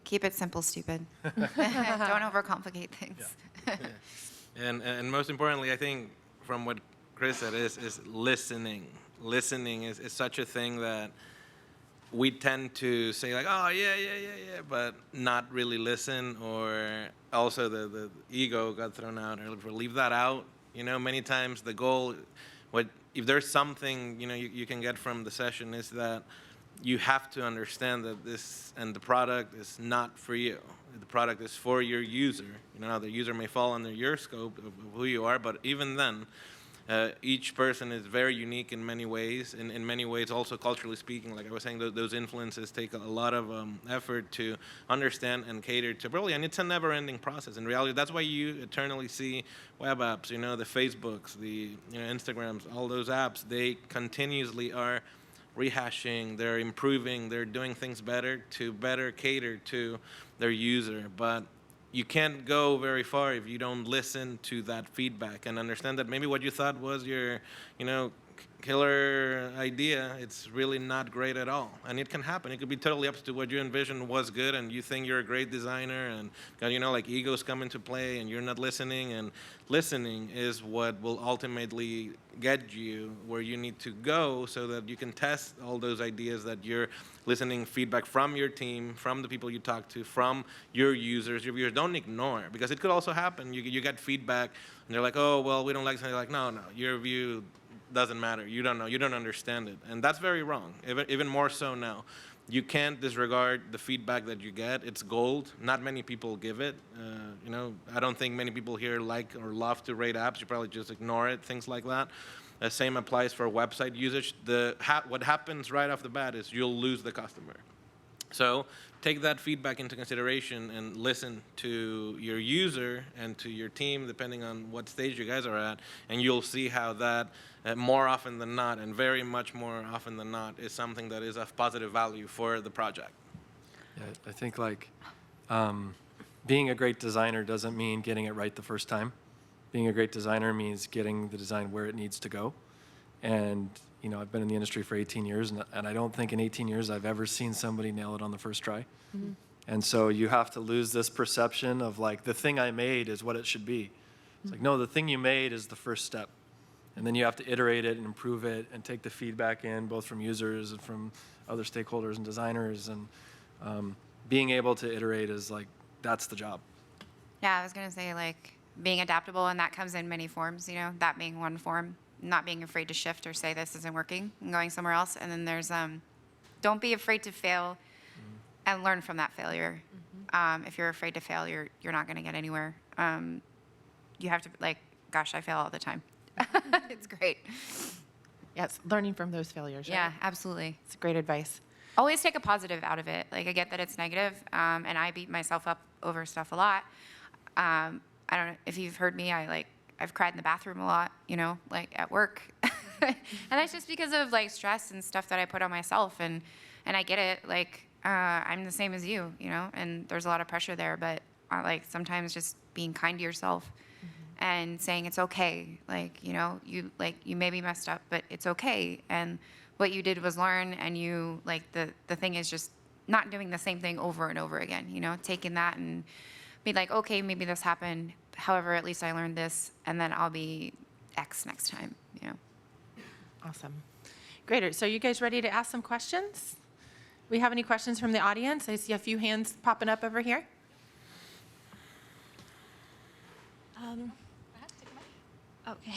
Keep it simple, stupid. Don't overcomplicate things. And most importantly, I think from what Chris said is listening. Listening is such a thing that we tend to say like, oh, yeah, but not really listen, or also the ego got thrown out, or leave that out. Many times the goal, if there's something, you can get from the session, is that you have to understand that this and the product is not for you. The product is for your user. The user may fall under your scope of who you are, but even then, each person is very unique in many ways. In many ways, also culturally speaking, like I was saying, those influences take a lot of effort to understand and cater to. Really, and it's a never-ending process. In reality, that's why you eternally see web apps, the Facebooks, the Instagrams, all those apps. They continuously are rehashing, they're improving, they're doing things better to better cater to their user. But you can't go very far if you don't listen to that feedback and understand that maybe what you thought was your, killer idea, it's really not great at all. And it can happen. It could be totally up to what you envisioned was good, and you think you're a great designer, and like egos come into play, and you're not listening. And listening is what will ultimately get you where you need to go, so that you can test all those ideas that you're listening feedback from your team, from the people you talk to, from your users. Your viewers, don't ignore, because it could also happen. You get feedback, and they're like, oh, well, we don't like something. Like, no, your view doesn't matter. You don't know. You don't understand it. And that's very wrong, even more so now. You can't disregard the feedback that you get. It's gold. Not many people give it. I don't think many people here like or love to rate apps. You probably just ignore it, things like that. The same applies for website usage. What happens right off the bat is you'll lose the customer. So take that feedback into consideration and listen to your user and to your team, depending on what stage you guys are at, and you'll see how that more often than not, and very much more often than not, is something that is of positive value for the project. Yeah, I think being a great designer doesn't mean getting it right the first time. Being a great designer means getting the design where it needs to go. And I've been in the industry for 18 years, and I don't think in 18 years I've ever seen somebody nail it on the first try. Mm-hmm. And so you have to lose this perception of the thing I made is what it should be. It's no, the thing you made is the first step. And then you have to iterate it and improve it and take the feedback in, both from users and from other stakeholders and designers. And being able to iterate is that's the job. Yeah, I was going to say being adaptable, and that comes in many forms, that being one form. Not being afraid to shift or say this isn't working and going somewhere else. And then there's don't be afraid to fail and learn from that failure. If you're afraid to fail, you're not going to get anywhere. You have to gosh, I fail all the time. It's great. Yes, learning from those failures. Right? Yeah, absolutely. It's great advice. Always take a positive out of it. I get that it's negative, and I beat myself up over stuff a lot. I don't know if you've heard me. I've cried in the bathroom a lot, at work. And that's just because of stress and stuff that I put on myself. And I get it. I'm the same as you, and there's a lot of pressure there. But sometimes just being kind to yourself and saying it's okay. You maybe messed up, but it's okay. And what you did was learn. And you the thing is just not doing the same thing over and over again. Taking that and be okay, maybe this happened. however, at least I learned this, and then I'll be X next time, you know. Awesome. Great. So you guys ready to ask some questions? We have any questions from the audience? I see a few hands popping up over here. Okay.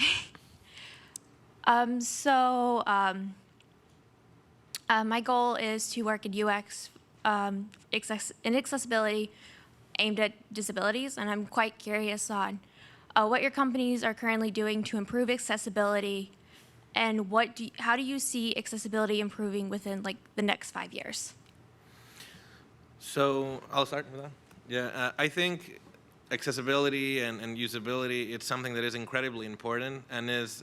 My goal is to work in UX in accessibility aimed at disabilities, and I'm quite curious on what your companies are currently doing to improve accessibility, and how do you see accessibility improving within like the next 5 years? So I'll start with that. Yeah, I think accessibility and usability, it's something that is incredibly important and is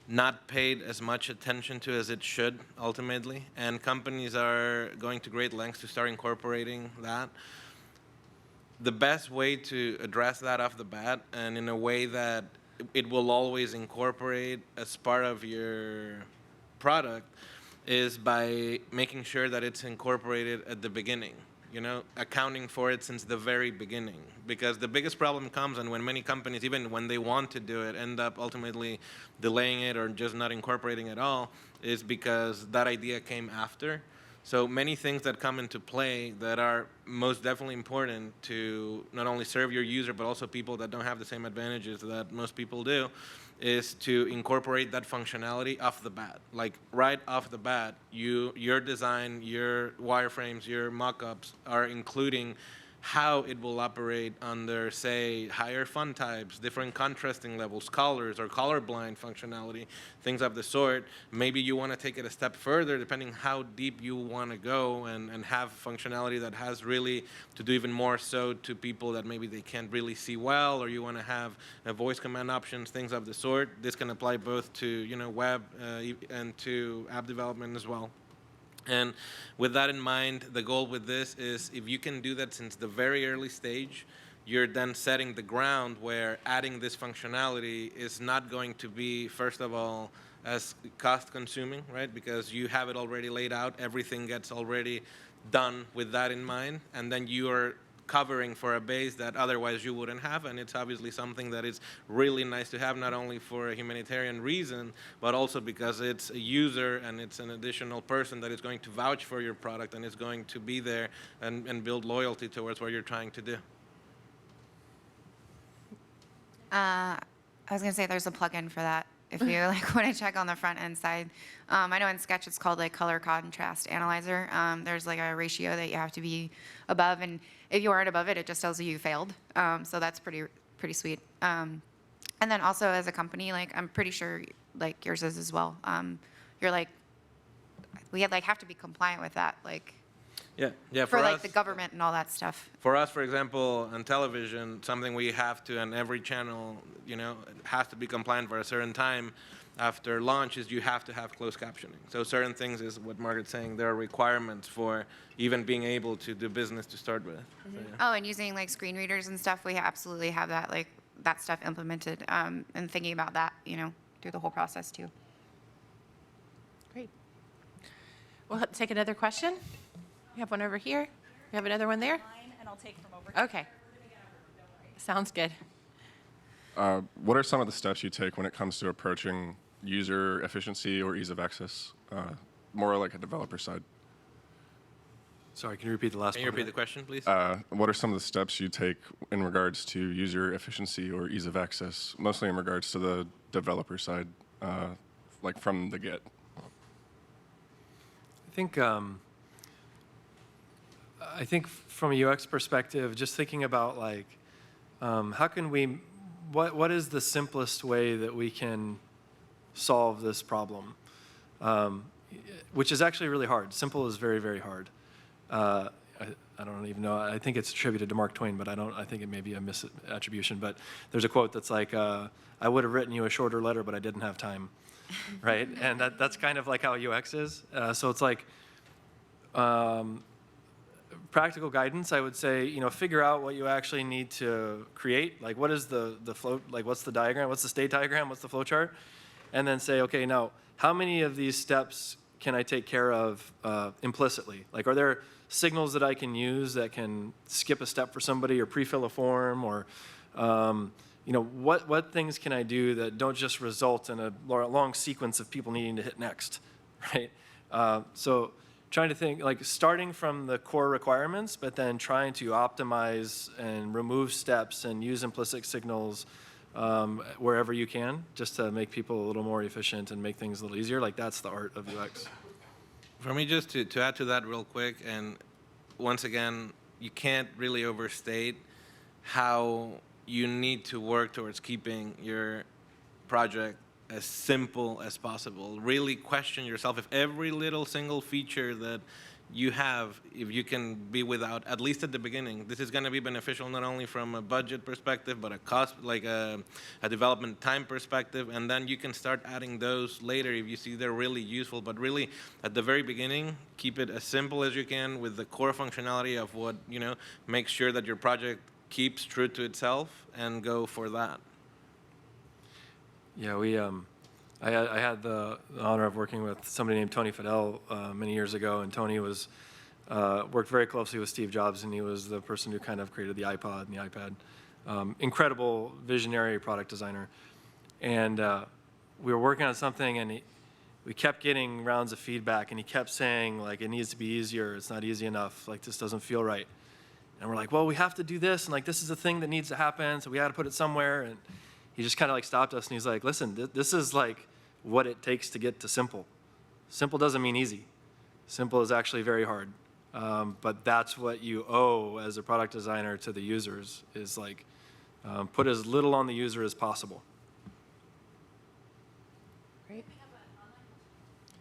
not paid as much attention to as it should ultimately. And companies are going to great lengths to start incorporating that. The best way to address that off the bat, and in a way that it will always incorporate as part of your product, is by making sure that it's incorporated at the beginning, you know, accounting for it since the very beginning. Because the biggest problem comes and when many companies, even when they want to do it, end up ultimately delaying it or just not incorporating it at all, is because that idea came after. So many things that come into play that are most definitely important to not only serve your user, but also people that don't have the same advantages that most people do, is to incorporate that functionality off the bat. Like right off the bat, your design, your wireframes, your mock-ups are including how it will operate under, say, higher font types, different contrasting levels, colors, or colorblind functionality, things of the sort. Maybe you want to take it a step further, depending how deep you want to go and have functionality that has really to do even more so to people that maybe they can't really see well, or you want to have voice command options, things of the sort. This can apply both to, you know, web and to app development as well. And with that in mind, the goal with this is if you can do that since the very early stage, you're then setting the ground where adding this functionality is not going to be, first of all, as cost consuming, right? Because you have it already laid out, everything gets already done with that in mind, and then you are covering for a base that otherwise you wouldn't have, and it's obviously something that is really nice to have, not only for a humanitarian reason, but also because it's a user and it's an additional person that is going to vouch for your product and is going to be there and build loyalty towards what you're trying to do. I was gonna say there's a plugin for that if you like want to check on the front end side. I know in Sketch it's called like color contrast analyzer. There's like a ratio that you have to be above, and if you aren't above it, it just tells you failed. So that's pretty sweet. And then also as a company, like I'm pretty sure like yours is as well. You're like, we have to be compliant with that, like. Yeah. For like us, the government and all that stuff. For us, for example, on television, something we have to, and every channel, you know, has to be compliant for a certain time after launch, is you have to have closed captioning. So certain things is what Margaret's saying, there are requirements for even being able to do business to start with. Mm-hmm. So, yeah. Oh, and using like screen readers and stuff, we absolutely have that, like that stuff implemented, and thinking about that, you know, through the whole process too. Great. We'll take another question. We have one over here. We have another one there. And I'll take from over here. Okay. Sounds good. What are some of the steps you take when it comes to approaching user efficiency or ease of access, more like a developer side? Sorry, can you repeat the last Can you part of repeat the question, please? What are some of the steps you take in regards to user efficiency or ease of access, mostly in regards to the developer side, like from the get? I think from a UX perspective, just thinking about like, how can we, what is the simplest way that we can solve this problem? Which is actually really hard. Simple is very, very hard. I don't even know. I think it's attributed to Mark Twain, but I think it may be a misattribution. But there's a quote that's like, I would have written you a shorter letter, but I didn't have time, right? And that's kind of like how UX is. So it's like, practical guidance, I would say, you know, figure out what you actually need to create. Like, what is the flow, like, what's the diagram? What's the state diagram? What's the flow chart? And then say, okay, now, how many of these steps can I take care of implicitly? Like, are there signals that I can use that can skip a step for somebody or pre-fill a form or What things can I do that don't just result in a long sequence of people needing to hit next, right? So trying to think, like starting from the core requirements, but then trying to optimize and remove steps and use implicit signals wherever you can, just to make people a little more efficient and make things a little easier. Like that's the art of UX. For me, just to add to that real quick, and once again, you can't really overstate how you need to work towards keeping your project as simple as possible. Really question yourself if every little single feature that you have, if you can be without, at least at the beginning, this is going to be beneficial not only from a budget perspective, but a cost, like a development time perspective, and then you can start adding those later if you see they're really useful. But really, at the very beginning, keep it as simple as you can with the core functionality of what, make sure that your project keeps true to itself and go for that. Yeah, I had the honor of working with somebody named Tony Fadell many years ago, and Tony worked very closely with Steve Jobs, and he was the person who kind of created the iPod and the iPad. Incredible visionary product designer. And we were working on something, and we kept getting rounds of feedback, and he kept saying, like, it needs to be easier, it's not easy enough, like, this doesn't feel right. And we're like, well, we have to do this, and like, this is a thing that needs to happen, so we had to put it somewhere. And he just kind of like stopped us, and he's like, listen, this is like what it takes to get to simple. Simple doesn't mean easy. Simple is actually very hard. But that's what you owe as a product designer to the users, is like put as little on the user as possible. Great.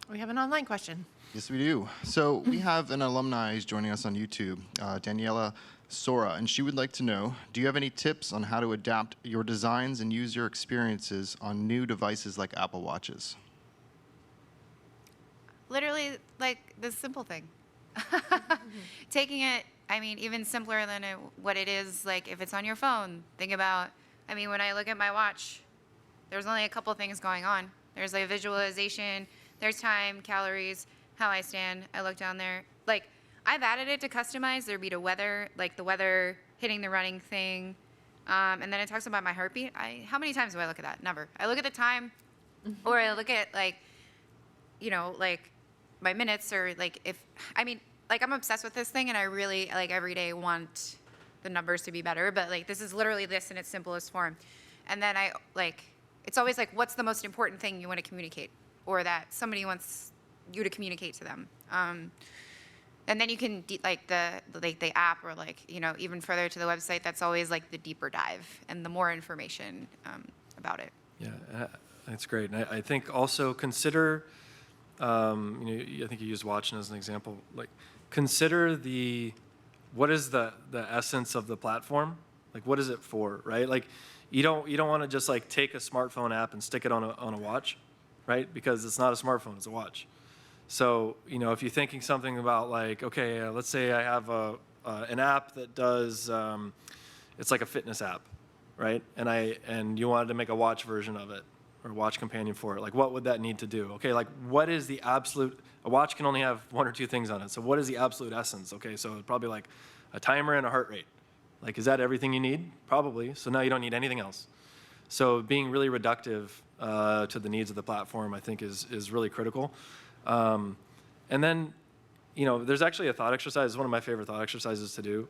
We have an online question. Yes, we do. So we have an alumni who's joining us on YouTube, Daniela Sora, and she would like to know, do you have any tips on how to adapt your designs and user experiences on new devices like Apple Watches? Literally, like this simple thing. Taking it, even simpler than what it is, like if it's on your phone, think about, when I look at my watch, there's only a couple things going on. There's like visualization, there's time, calories, how I stand, I look down there. Like, I've added it to customize. There'd be the weather, like the weather hitting the running thing. And then it talks about my heartbeat. How many times do I look at that? Never. I look at the time, or I look at like my minutes, or like I'm obsessed with this thing, and I really like every day want the numbers to be better. But like this is literally this in its simplest form. And then it's always like, what's the most important thing you want to communicate, or that somebody wants you to communicate to them. And then you can the app, or even further to the website. That's always like the deeper dive and the more information about it. Yeah, that's great. And I think also consider, I think you used watching as an example. Like, consider what is the essence of the platform? Like, what is it for, right? Like, you don't want to just like take a smartphone app and stick it on a watch, right? Because it's not a smartphone, it's a watch. So, if you're thinking something about like, okay, let's say I have an app that does, it's like a fitness app, right? And you wanted to make a watch version of it, or watch companion for it. Like, what would that need to do? Okay, like, what is the absolute, a watch can only have one or two things on it. So what is the absolute essence? Okay, so probably like a timer and a heart rate. Like, is that everything you need? Probably. So now you don't need anything else. So being really reductive to the needs of the platform, I think, is really critical. And then, there's actually a thought exercise. It's one of my favorite thought exercises to do,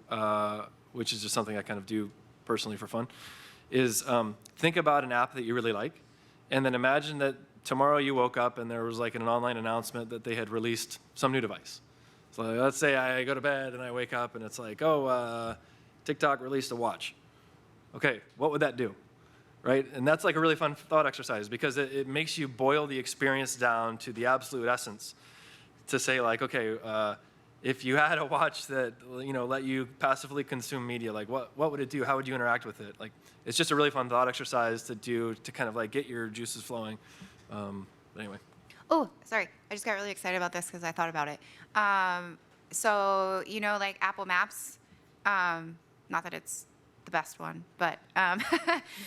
which is just something I kind of do personally for fun, is think about an app that you really like, and then imagine that tomorrow you woke up and there was like an online announcement that they had released some new device. So let's say I go to bed and I wake up and it's like, TikTok released a watch. Okay, what would that do? Right? And that's like a really fun thought exercise, because it makes you boil the experience down to the absolute essence, to say like, okay, if you had a watch that let you passively consume media, like what would it do? How would you interact with it? Like, it's just a really fun thought exercise to do, to kind of like get your juices flowing. But anyway. Oh, sorry. I just got really excited about this because I thought about it. So, like Apple Maps, not that it's the best one, but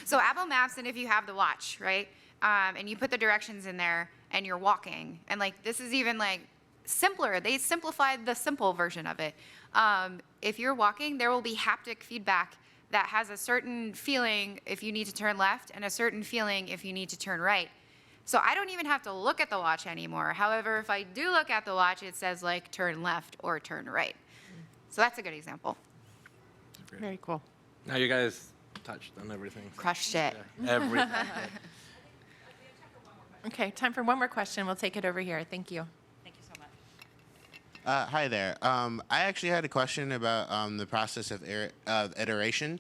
so Apple Maps, and if you have the watch, right, and you put the directions in there and you're walking, and like this is even like simpler. They simplified the simple version of it. If you're walking, there will be haptic feedback that has a certain feeling if you need to turn left and a certain feeling if you need to turn right. So I don't even have to look at the watch anymore. However, if I do look at the watch, it says like turn left or turn right. So that's a good example. Very cool. Now you guys touched on everything. Crushed it. Everything. Okay, time for one more question. We'll take it over here. Thank you. Thank you so much. Hi there. I actually had a question about the process of iteration,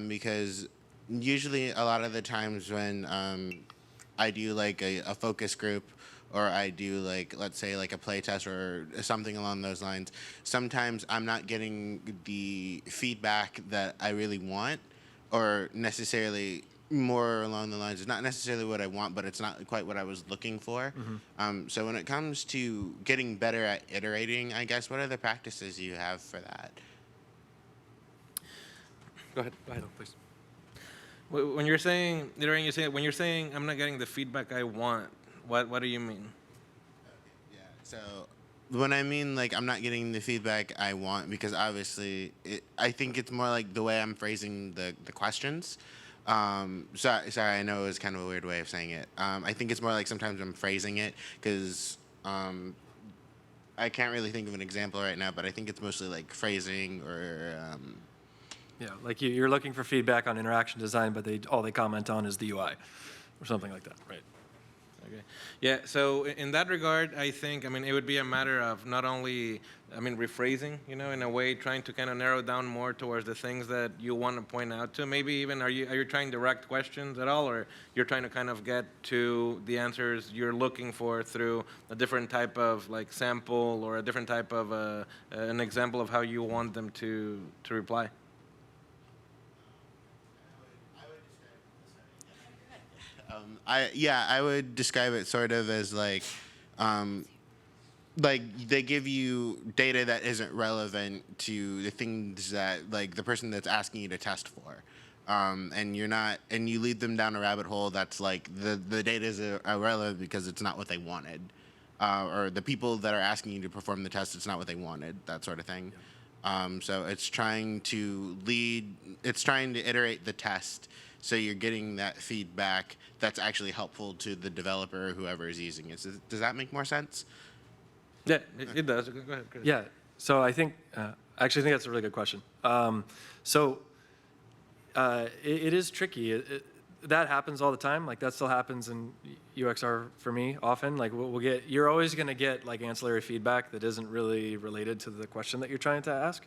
because usually a lot of the times when I do like a focus group, or I do like, let's say like a play test or something along those lines, sometimes I'm not getting the feedback that I really want, or necessarily more along the lines, it's not necessarily what I want, but it's not quite what I was looking for. So when it comes to getting better at iterating, I guess, what are the practices you have for that? Go ahead, please. When you're saying iterating, when you're saying I'm not getting the feedback I want, what do you mean? Yeah. So when I mean like I'm not getting the feedback I want, because obviously I think it's more like the way I'm phrasing the questions. Sorry, I know it was kind of a weird way of saying it. I think it's more like sometimes I'm phrasing it because I can't really think of an example right now, but I think it's mostly like phrasing or. Yeah, like you're looking for feedback on interaction design, but all they comment on is the UI or something like that, right? Okay. Yeah, so in that regard, I think, it would be a matter of not only, rephrasing, in a way, trying to kind of narrow down more towards the things that you want to point out to. Maybe even, are you trying direct questions at all, or you're trying to kind of get to the answers you're looking for through a different type of, like, sample or a different type of an example of how you want them to reply? I would describe it sort of as like they give you data that isn't relevant to the things that like the person that's asking you to test for, and you lead them down a rabbit hole that's like the data is irrelevant because it's not what they wanted, or the people that are asking you to perform the test, it's not what they wanted, that sort of thing. So it's trying to iterate the test. So you're getting that feedback that's actually helpful to the developer or whoever is using it. Does that make more sense? Yeah, it does. Go ahead, Chris. Yeah, so I think, I actually think that's a really good question. It is tricky. That happens all the time. Like that still happens in UXR for me often. Like you're always gonna get like ancillary feedback that isn't really related to the question that you're trying to ask.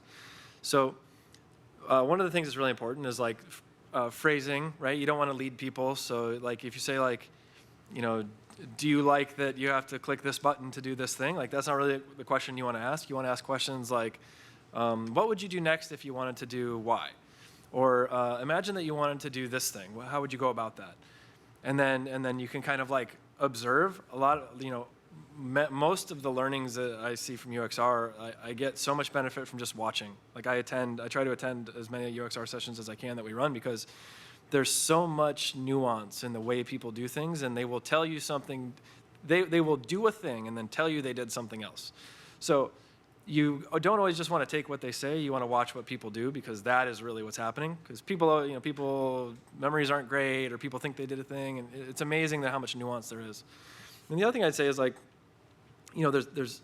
So one of the things that's really important is like, phrasing, right? You don't want to lead people. So like if you say like, do you like that you have to click this button to do this thing? Like that's not really the question you want to ask. You want to ask questions like, what would you do next if you wanted to do Y? Or imagine that you wanted to do this thing. How would you go about that? And then you can kind of like observe a lot of, most of the learnings that I see from UXR, I get so much benefit from just watching. Like I try to attend as many UXR sessions as I can that we run because there's so much nuance in the way people do things, and they will tell you something, they will do a thing and then tell you they did something else. So you don't always just want to take what they say, you want to watch what people do because that is really what's happening. Because people, memories aren't great or people think they did a thing, and it's amazing how much nuance there is. And the other thing I'd say is like, there's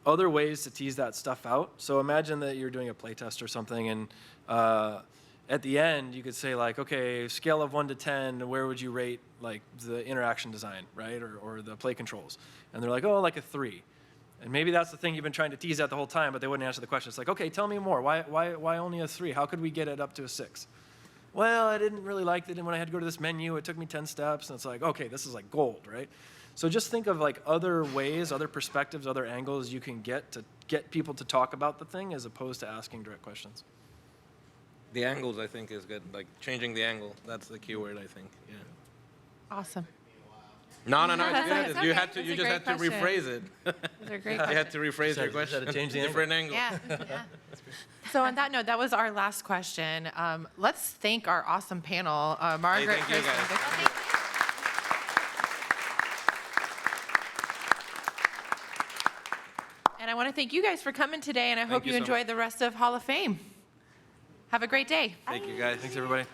other ways to tease that stuff out. So imagine that you're doing a play test or something, and at the end you could say like, okay, scale of 1 to 10, where would you rate like the interaction design, right, or the play controls? And they're like, oh, like a 3. And maybe that's the thing you've been trying to tease out the whole time, but they wouldn't answer the question. It's like, okay, tell me more. Why only a 3? How could we get it up to a 6? Well, I didn't really like it, and when I had to go to this menu, it took me 10 steps, and it's like, okay, this is like gold, right? So just think of like other ways, other perspectives, other angles you can get to get people to talk about the thing as opposed to asking direct questions. The angles, I think, is good. Like changing the angle. That's the key word, I think. Yeah. Awesome. No, it's good. It's You okay. had to. That's You a just great had to question. rephrase it. Those are great You had to rephrase your You just had question. to change the Different angle. Yeah. So on that note, that was our last question. Let's thank our awesome panel, Margaret, thank you, Chris, and guys. Vicky. And I want to thank you guys for coming today, and I hope you you so enjoyed the rest of Hall of Fame. Have a great day. Thank you, guys. Thanks, everybody.